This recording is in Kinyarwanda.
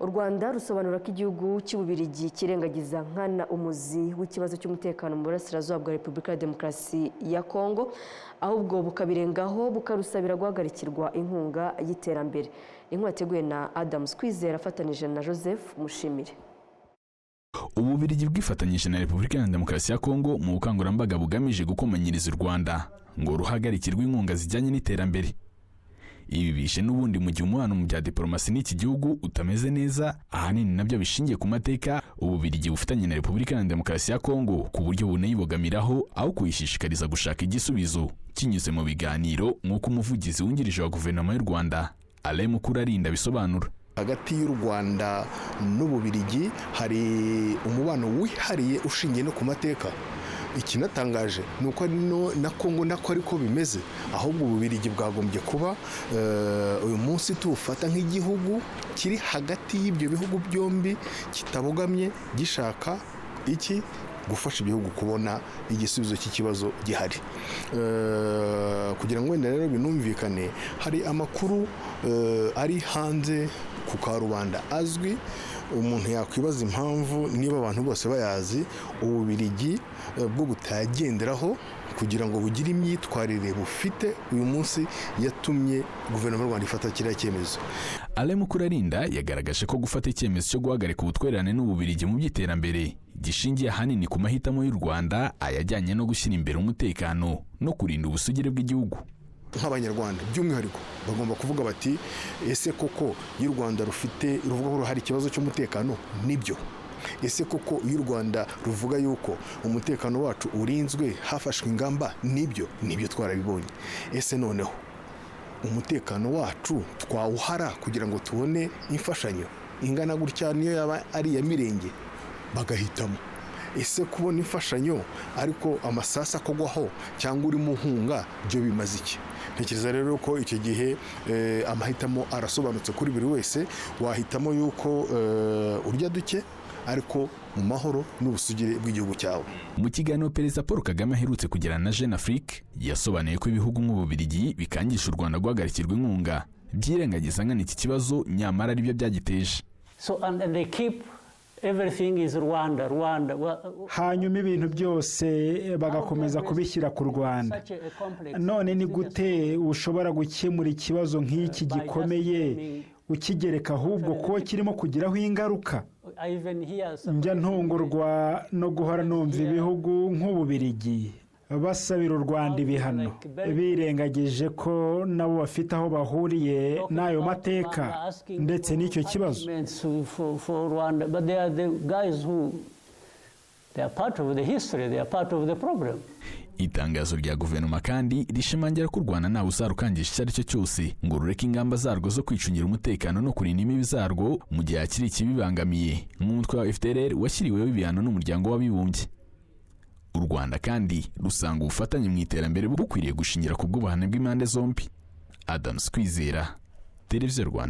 u Rwanda rusobanura ko igihugu cy'Ububiligi kirengagiza nkana umuzi w'ikibazo cy'umutekano mu burasirazuba bwa Repubulika ya Demokarasi ya Kongo, ahubwo bukabirengaho bukarusabira guhagarikirwa inkunga y'iterambere. Inkuru yateguwe na Adams Kwizera afatanije na Joseph Mushimire. Ububiligi bwifatanyije na Repubulika ya Demokarasi ya Kongo mu bukangurambaga bugamije gukomanyiriza u Rwanda ngo ruhagarikirwe inkunga zijyanye n'iterambere. Ibi bishe n'ubundi mu gihe umubano mu bya diplomasi n'iki gihugu utameze neza, ahanini nabyo bishingiye ku mateka Ububiligi bufitanye na Repubulika ya Demokarasi ya Kongo ku buryo bunayibogamiraho aho kuyishishikariza gushaka igisubizo kinyuze mu biganiro, nk'uko umuvugizi wungirije wa guverinoma y'u Rwanda Alain Mukurarinda bisobanura. Hagati y'u Rwanda n'Ububiligi hari umubano wihariye ushingiye no ku mateka. Ikinatangaje nuko na Kongo nako ariko bimeze, ahubwo Ububiligi bwagombye kuba uyu munsi tufata nk'igihugu kiri hagati y'ibyo bihugu byombi, kitabogamye, gishaka iki gufasha ibihugu kubona igisubizo cy'ikibazo gihari. Kugira ngo wenda rero binumvikane, hari amakuru ari hanze ku karubanda azwi, umuntu yakwibaza impamvu niba abantu bose bayazi Ububiligi bwo butagenderaho kugira ngo bugire imyitwarire bufite uyu munsi yatumye guverinoma y'u Rwanda ifata kiriya cyemezo. Alain Mukurarinda yagaragaje ko gufata icyemezo cyo guhagarika ubutwererane n'Ububiligi mu by'iterambere gishingiye ahanini ku mahitamo y'u Rwanda ayajyanye no gushyira imbere umutekano no kurinda ubusugire bw'igihugu. Nk'Abanyarwanda by'umwihariko bagomba kuvuga bati ese koko y'u Rwanda ruvuga ko hari ikibazo cy'umutekano, nibyo. Ese koko y'u Rwanda ruvuga yuko umutekano wacu urinzwe, hafashwe ingamba, nibyo twarabibonye. Ese noneho umutekano wacu twawuhara kugira ngo tubone imfashanyo ingana gutya niyo yaba ari iya mirenge bagahitamo. Ese kubona imfashanyo ariko amasasa akogwaho cyangwa uri mu nkunga byo bimaze iki? Ntekereza rero ko icyo gihe amahitamo arasobanutse kuri buri wese. Wahitamo yuko urya duke ariko mu mahoro n'ubusugire bw'igihugu cyawe. Mu kiganiro Perezida Paul Kagame aherutse kugirana na Jeune Afrique, yasobanuye ko ibihugu nk'Ububiligi bikangisha u Rwanda guhagarikirwa inkunga byirengagiza nkana iki kibazo, nyamara aribyo byagiteje. And they keep everything is Rwanda. Hanyuma ibintu byose bagakomeza kubishyira ku Rwanda. None ni gute ushobora gukemura ikibazo nk'iki gikomeye ukigereka ahubwo ko kirimo kugiraho ingaruka? Njya ntungurwa no guhora numva ibihugu nk'Ububiligi basabira u Rwanda ibihano birengagije ko nabo bafite aho bahuriye n'ayo mateka ndetse n'icyo kibazo. Itangazo rya guverinoma kandi rishimangira ko u Rwanda ntawe uzarukangisha icyo ari cyo cyose ngo rureke ingamba zarwo zo kwicungira umutekano no kurinda imbibi zarwo mu gihe hakiri ikibibangamiye, nk'umutwe wa FDLR washyiriweho ibihano n'umuryango w'abibumbye. U Rwanda kandi rusanga ubufatanye mu iterambere bukwiriye gushingira ku bw'ubuhane bw'impande zombi. Adams Kwizera, Televiziyo Rwanda.